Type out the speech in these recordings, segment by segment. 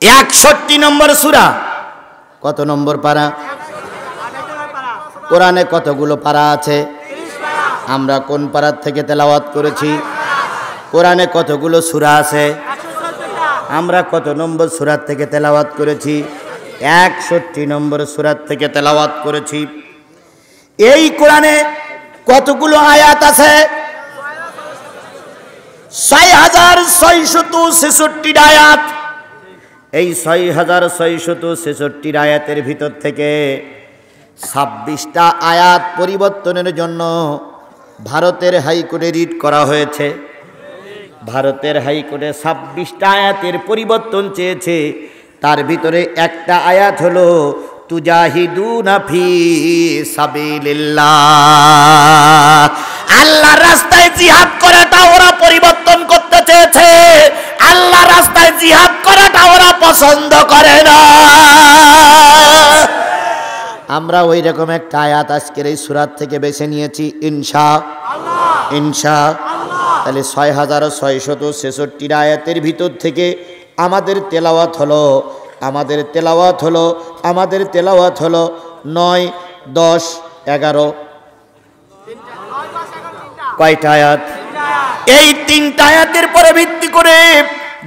61 নম্বর সূরা। কত নম্বর পারা? কোরআনে কতগুলো পারা আছে? আমরা কোন পারার থেকে তেলাওয়াত করেছি? কোরআনে কতগুলো সূরা আছে? আমরা কত নম্বর সূরার থেকে তেলাওয়াত করেছি? 61 নম্বর সূরার থেকে তেলাওয়াত করেছি। এই কোরআনে কতগুলো আয়াত আছে? 6666 আয়াত। এই 6666 আয়াতের ভিতর থেকে 26টা আয়াত পরিবর্তনের জন্য ভারতের হাইকোর্টে রিট করা হয়েছে। ভারতের হাইকোর্টে 26টা আয়াতের পরিবর্তন চেয়েছে। তার ভিতরে একটা আয়াত হলো তুজাহিদুনা ফি সাবিলিল্লাহ, আল্লাহর রাস্তায় জিহাদ করাটা ওরা পরিবর্তন করতে চেয়েছে। আল্লাহর রাস্তায় জিহাদ করাটা ওরা পছন্দ করে না। আমরা ওই রকম একটা আয়াত আজকের এই সূরা থেকে বেছে নিয়েছি ইনশাআল্লাহ। ইনশাআল্লাহ। তাহলে 6666 আয়াতের ভিতর থেকে আমাদের তেলাওয়াত হলো 9, 10, 11 কয়টা আয়াত? এই 3টা আয়াতের পরে ভিত্তি করে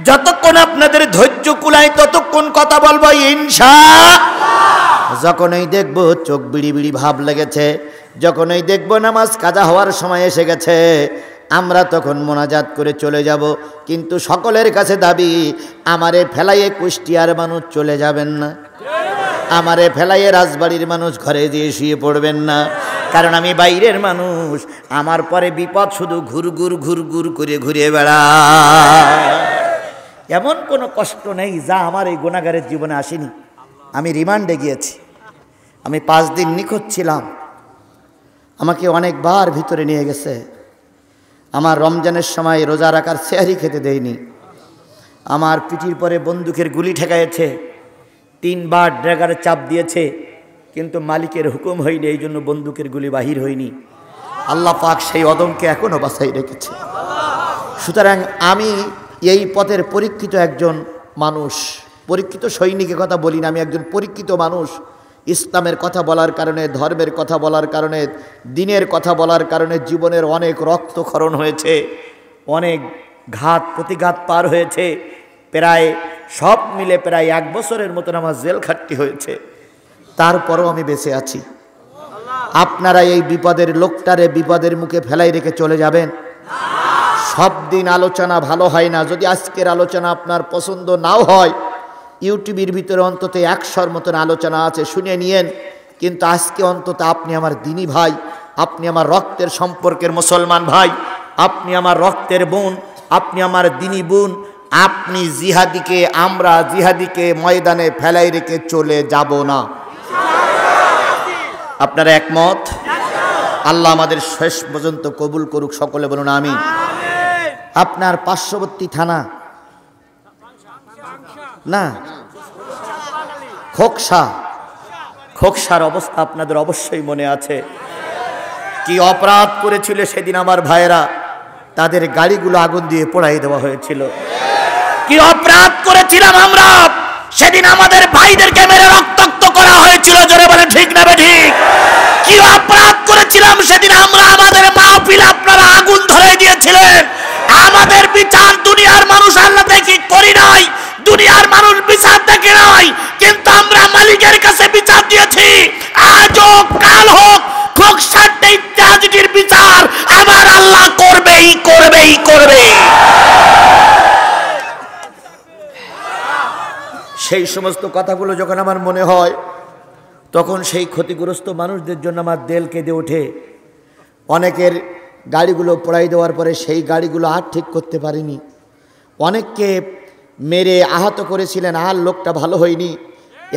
যতক্ষণ আপনাদের ধৈর্য কুলায় ততক্ষণ কথা বলবো ইনশাআল্লাহ। যখনই দেখব চোখ বিড়ি বিড়ি ভাব লেগেছে, যখনই দেখব নামাজ কাজা হওয়ার সময় এসে গেছে, আমরা তখন মোনাজাত করে চলে যাব। কিন্তু সকলের কাছে দাবি, আমারে ফেলাইয়ে কুষ্টিয়ার মানুষ চলে যাবেন না, আমারে ফেলাইয়ে রাজবাড়ির মানুষ ঘরে দিয়ে শুয়ে পড়বেন না। কারণ আমি বাইরের মানুষ, আমার পরে বিপদ শুধু ঘুরঘুর করে ঘুরে বেড়ায়। এমন কোনো কষ্ট নেই যা আমার এই গুনাহগারের জীবনে আসেনি। আমি রিমান্ডে গিয়েছি, আমি 5 দিন নিখোঁজ ছিলাম। আমাকে অনেকবার ভিতরে নিয়ে গেছে। আমার রমজানের সময় রোজা রাখার সেহরি খেতে দেয়নি। আমার পিঠির পরে বন্দুকের গুলি ঠেকাইছে, 3 বার ড্রাগারে চাপ দিয়েছে, কিন্তু মালিকের হুকুম হয়নি, এই জন্য বন্দুকের গুলি বাহির হয়নি। আল্লাহ পাক সেই অদমকে এখনো বাঁচাই রেখেছে। সুতরাং আমি এই পথের পরীক্ষিত একজন মানুষ, পরীক্ষিত সৈনিকের কথা বলি না, আমি একজন পরীক্ষিত মানুষ। ইসলামের কথা বলার কারণে, ধর্মের কথা বলার কারণে, দ্বীনের কথা বলার কারণে জীবনের অনেক রক্তক্ষরণ হয়েছে, অনেক ঘাত প্রতিঘাত পার হয়েছে। প্রায় সব মিলে প্রায় 1 বছরের মতন আমার জেল খাটতি হয়েছে। তারপরও আমি বেঁচে আছি। আপনারা এই বিপদের লোকটারে বিপদের মুখে ফেলাই রেখে চলে যাবেন? সব দিন আলোচনা ভালো হয় না। যদি আজকের আলোচনা আপনার পছন্দ নাও হয়, ইউটিউবের ভিতরে অন্তত 100 মতন আলোচনা আছে, শুনে নিয়েন। কিন্তু আজকে অন্তত আপনি আমার দিনী ভাই, আপনি আমার রক্তের সম্পর্কের মুসলমান ভাই, আপনি আমার রক্তের বোন, আপনি আমার দিনী বোন। আপনি জিহাদিকে, আমরা জিহাদিকে ময়দানে ফেলাই রেখে চলে যাব না। আপনারা একমত? আল্লাহ আমাদের শেষ পর্যন্ত কবুল করুক, সকলে বলুন আমিন। আপনার পার্শ্ববর্তী থানা না, খোকসার অবস্থা আপনাদের অবশ্যই মনে আছে। কি অপরাধ করেছিল সেদিন আমার ভাইয়েরা, তাদের গাড়িগুলো আগুন দিয়ে পোড়াই দেওয়া হয়েছিল। কি অপরাধ করেছিলাম আমরা সেদিন, আমাদের ভাইদেরকে মেরে রক্তাক্ত করা হয়েছিল। জোরে বলে ঠিক না ঠিক? কি অপরাধ করেছিলাম সেদিন আমরা, আমাদের মাহফিল আপনারা আগুন ধরে দিয়েছিলেন। আমাদের বিচার দুনিয়ার মানুষ আল্লাহ দেখি করি নাই, দুনিয়ার মানুষ বিচার দেখে নাই, কিন্তু আমরা মালিকের কাছে বিচার দিয়েছি। আজ হোক কাল হোক, খোকসার এই ট্র্যাজেডির বিচার আমার আল্লাহ করবেই। সেই সমস্ত কথাগুলো যখন আমার মনে হয়, তখন সেই ক্ষতিগ্রস্ত মানুষদের জন্য আমার দেল কেঁদে ওঠে। অনেকের গাড়িগুলো পোড়াই দেওয়ার পরে সেই গাড়িগুলো আর ঠিক করতে পারিনি। অনেককে মেরে আহত করেছিলেন, আর লোকটা ভালো হয়নি,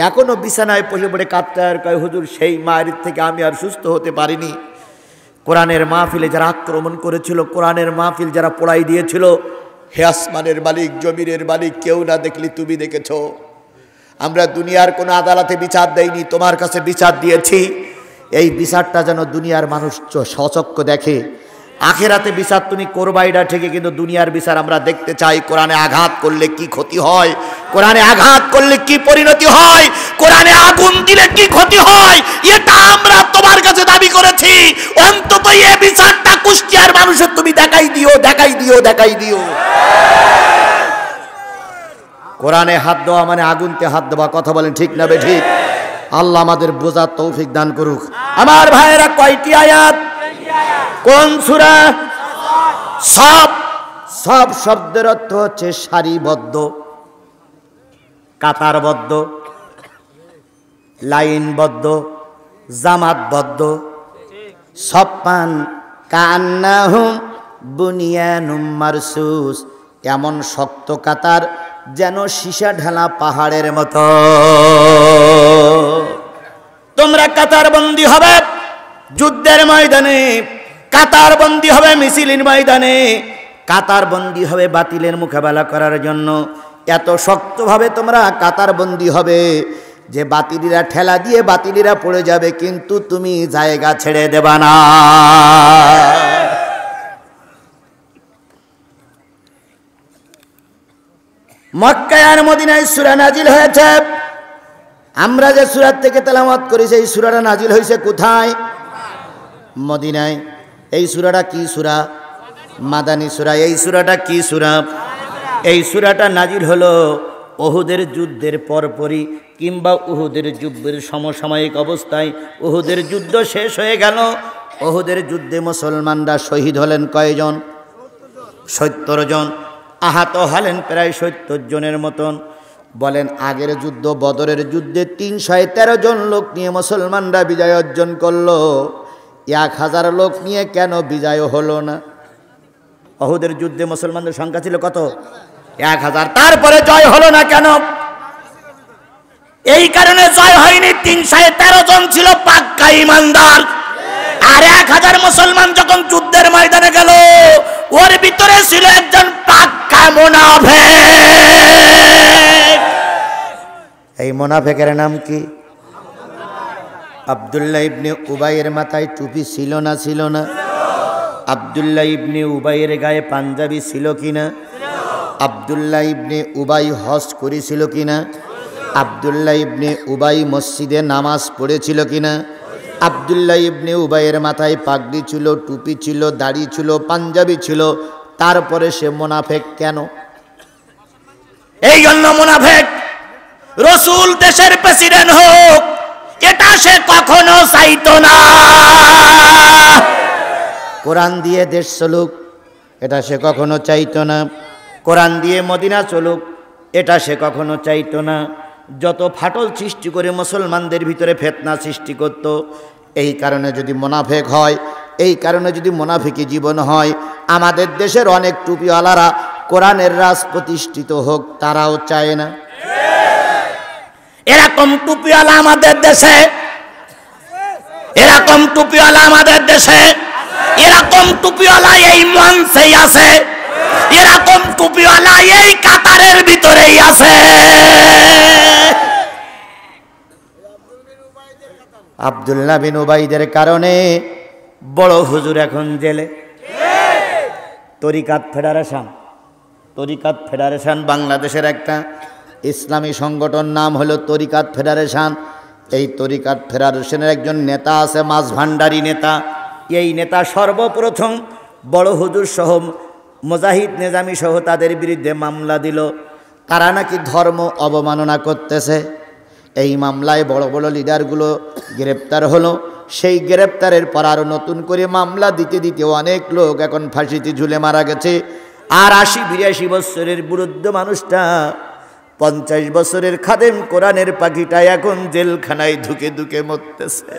এখনও বিছানায় পড়ে পড়ে কাঁদতে আর কয়, হুজুর সেই মায়ের থেকে আমি আর সুস্থ হতে পারিনি। কোরআনের মাহফিলে যারা আক্রমণ করেছিল, কোরআনের মাহফিল যারা পোড়াই দিয়েছিল, হে আসমানের মালিক, জমিনের মালিক, কেউ না দেখলি তুমি দেখেছ। আমরা দুনিয়ার কোনো আদালতে বিচার দেইনি, তোমার কাছে বিচার দিয়েছি। এই বিচারটা যেন দুনিয়ার মানুষ সচক্ষে দেখে। আখিরাতে বিচার তুমি করবা এটা ঠিকই, কিন্তু দুনিয়ার বিচার আমরা দেখতে চাই। কোরআনে আঘাত করলে কি ক্ষতি হয়, কোরআনে আঘাত করলে কি পরিণতি হয়, কোরআনে আগুন দিলে কি ক্ষতি হয়, এটা আমরা তোমার কাছে দাবি করেছি। অন্তত এই বিচারটা কুষ্টিয়ার মানুষের তুমি দেখাই দিও, দেখাই দিও, দেখাই দিও। কোরআনে হাত দেওয়া মানে আগুনতে হাত দেওয়া, কথা বলেন ঠিক না বে ঠিক? আল্লাহ আমাদের বোঝার তৌফিক দান করুক। আমার ভাইয়েরা, কয়টি আয়াত, কোন সূরা? সব। সব শব্দের অর্থ হচ্ছে সারিবদ্ধ, কাতারবদ্ধ, লাইনবদ্ধ, জামাতবদ্ধ। সপ্পান কান্নাহুম বুনিয়ানুম মারসুস, এমন শক্ত কাতার যেন সীসা ঢালা পাহাড়ের মতো। তোমরা কাতারবন্দি হবে যুদ্ধের ময়দানে, কাতারবন্দি হবে মিছিলের ময়দানে, কাতারবন্দি হবে বাতিলের মোকাবেলা করার জন্য। এত শক্তভাবে তোমরা কাতারবন্দি হবে যে বাতিলিরা ঠেলা দিয়ে বাতিলিরা পড়ে যাবে, কিন্তু তুমি জায়গা ছেড়ে দেবা না। মক্কায় আর মদিনায় সূরা নাজিল হয়েছে। আমরা যে সূরা থেকে তেলাওয়াত করি সেই সূরাটা নাজিল হয়েছে কোথায়? মদিনায়। এই সূরাটা কি সূরা? মাদানী সূরা। এই সূরাটা কি সূরা? এই সূরাটা নাজিল হলো উহুদের যুদ্ধের পরপরই, কিংবা উহুদের যুদ্ধের সমসাময়িক অবস্থায়। উহুদের যুদ্ধ শেষ হয়ে গেল। উহুদের যুদ্ধে মুসলমানরা শহীদ হলেন কয়জন? 70 জন। আহত হলেন প্রায় 70 জনের মতন। বলেন, আগের যুদ্ধ বদরের যুদ্ধে 313 জন লোক নিয়ে মুসলমানরা বিজয় অর্জন করলো, 1000 লোক নিয়ে কেন বিজয় হলো না? উহুদের যুদ্ধে মুসলমানদের সংখ্যা ছিল কত? 1000। তারপরে জয় হলো না কেন? এই কারণে জয় হয়নি, 313 জন ছিল পাক্কা ঈমানদার। আর 1000 মুসলমান যখন যুদ্ধের ময়দানে গেল, ওর ভিতরে ছিল একজন পাক্কা মুনাফিক। এই মুনাফিকের নাম কি? আব্দুল্লাহ ইবনে উবাইয়ের মাথায় টুপি ছিল না ছিল না? আব্দুল্লাহ ইবনে উবাইয়ের গায়ে পাঞ্জাবি ছিল কিনা? আব্দুল্লাহ ইবনে উবাই হজ করেছিল কিনা? আব্দুল্লাহ ইবনে উবাই মসজিদে নামাজ পড়েছিল কিনা? আব্দুল্লাহ ইবনে উবাইয়ের মাথায় পাগড়ি ছিল, টুপি ছিল, দাড়ি ছিল, পাঞ্জাবি ছিল, তারপরে সে মুনাফিক কেন? এই জন্য মুনাফিক। রাসূল দেশের প্রেসিডেন্ট হোক, এটা সে কখনো চাইতো না। কোরআন দিয়ে দেশ চলুক, এটা সে কখনো চাইতো না। কোরআন দিয়ে মদিনা চলুক, এটা সে কখনো চাইতো না। যত ফাটল সৃষ্টি করে মুসলমানদের ভিতরে ফিতনা সৃষ্টি করত। এই কারণে যদি মুনাফিক হয়, এই কারণে যদি মুনাফিকি জীবন হয়, আমাদের দেশের অনেক টুপিওয়ালারা কোরআনের রাজ প্রতিষ্ঠিত হোক, তারাও চায় না। এরকম টুপিওয়ালা আমাদের দেশে, এরকম টুপিওয়ালা আমাদের দেশে, এরকম টুপিওয়ালা এই মঞ্চেই আছে, এরকম টুপিওয়ালা এই কাতারের ভিতরেই আছে। আব্দুল্লাহ বিন উবাইদের কারণে বড় হুজুর এখন জেলে। তরিকাত ফেডারেশন, তরিকাত ফেডারেশন বাংলাদেশের একটা ইসলামী সংগঠন, নাম হলো তরিকাত ফেডারেশন। এই তরিকাত ফেডারেশনের একজন নেতা আছে, মাঝভান্ডারী নেতা। এই নেতা সর্বপ্রথম বড় হুজুর সহ মুজাহিদ নিজামী সহ তাদের বিরুদ্ধে মামলা দিল, তারা নাকি ধর্ম অবমাননা করতেছে। এই মামলায় বড় বড় লিডারগুলো গ্রেপ্তার হলো। সেই গ্রেপ্তারের পর আরও নতুন করে মামলা দিতে দিতে অনেক লোক এখন ফাঁসিতে ঝুলে মারা গেছে। আর ৮০-৮২ বছরের বৃদ্ধ মানুষটা, 50 বছরের খাদেম কোরআনের পাখিটা এখন জেলখানায় ধুকে ধুকে মরতেছে।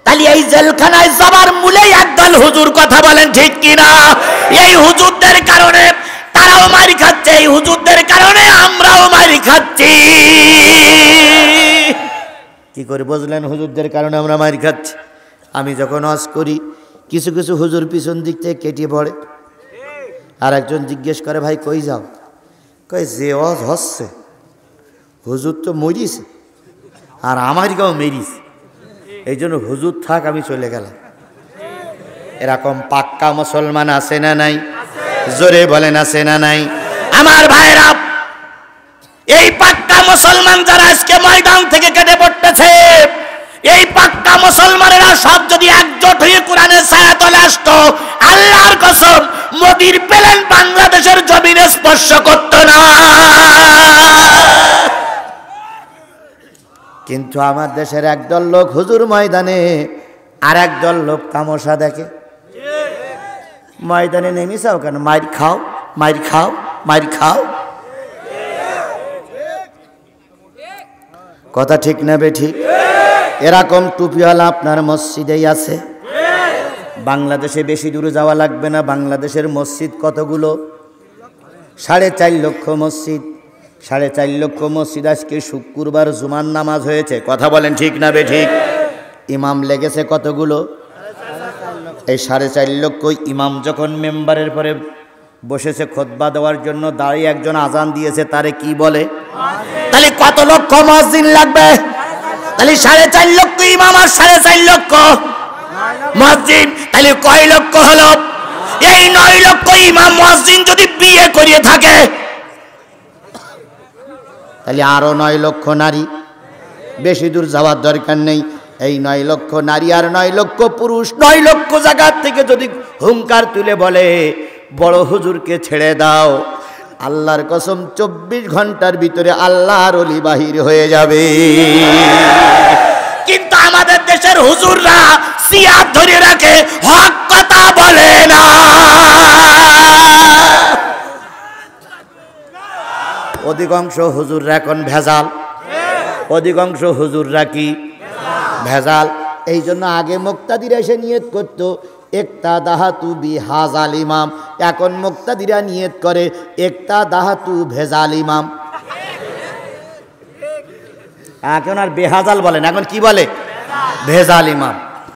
তাহলে এই জেলখানায় যাবার মূলেই একদল হুজুর, কথা বলেন ঠিক কিনা? এই হুজুরদের কারণে তারাও মারি খাচ্ছে, এই হুজুরদের কারণে আমরাও মারি খাচ্ছি। কি করে বুঝলেন হুজুরদের কারণে আমরা মারি খাচ্ছি? আমি যখন ওয়াজ করি, কিছু কিছু হুজুর পিছন দিক থেকে কেটে পড়ে। আর একজন জিজ্ঞেস করে, ভাই কই যাও? কয় যে ওয়াজ হচ্ছে হুজুর তো মরিছে, আর আমার গাও মেরিছে, এই জন্য হুজুর থাক, আমি চলে গেলাম। এরকম পাক্কা মুসলমান আছে না নাই? জোরে বলেন আছে না নাই? আমার ভাইরা, এই পাক্কা মুসলমান যারা আজকে ময়দান থেকে কেটে পড়তেছে, এই পাক্কা মুসলমানেরা সব যদি একজোট হয়ে কোরআনের ছায়াতলে আসতো, আল্লাহর কসম মোদির প্লেন বাংলাদেশের জমিনে স্পর্শ করত না। কিন্তু আমার দেশের একদল লোক হুজুর ময়দানে, আর একদল লোক তামাশা দেখে। ময়দানে নেমেছাও কেন? মাইর খাও, মাইর খাও, মাইর খাও। কথা ঠিক না বেঠিক? এরকম টুপিওয়ালা আপনার মসজিদেই আছে। বাংলাদেশে বেশি দূরে যাওয়া লাগবে না। বাংলাদেশের মসজিদ কতগুলো? 4.5 লক্ষ মসজিদ। 4.5 লক্ষ মসজিদ। আজকে শুক্রবার জুমার নামাজ হয়েছে। কথা বলেন ঠিক না বেঠিক? ইমাম লেগেছে কতগুলো? এই 4.5 লক্ষ ইমাম যখন মেম্বারের পরে বসেছে খুতবা দেওয়ার জন্য, দাঁড়িয়ে একজন আজান দিয়েছে, তারে কি বলে? তাহলে কত লক্ষ মুয়াজ্জিন লাগবে? তাহলে 4.5 লক্ষ ইমাম আর 4.5 লক্ষ মুয়াজ্জিন, তাহলে কয় লক্ষ হলো? এই 9 লক্ষ ইমাম মুয়াজ্জিন যদি বিয়ে করিয়ে থাকে, তাহলে আরো 9 লক্ষ নারী। বেশি দূর যাওয়ার দরকার নেই। এই 9 লক্ষ নারী আর 9 লক্ষ পুরুষ 9 লক্ষ জায়গা থেকে যদি হুঙ্কার তুলে বলে বড় হুজুরকে ছেড়ে দাও, আল্লাহর কসম 24 ঘন্টার ভিতরে আল্লাহর ওলি বাহির হয়ে যাবে। কিন্তু আমাদের দেশের হুজুররা সিয়াদ ধরে রাখে, হক কথা বলে না। অধিকাংশ হুজুররা এখন ভেজাল। অধিকাংশ হুজুররা কি ভেজাল? এই জন্য আগে মুক্তাদিরা এসে নিয়ত করত একটা দাহাতু বিহাজাল ইমাম, এখন মুক্তাদিরা নিয়ত করে একটা দাহাতু ভেজাল ইমাম। এখন আর বেহাজাল বলেন, এখন কি বলে? ভেজাল ইমাম।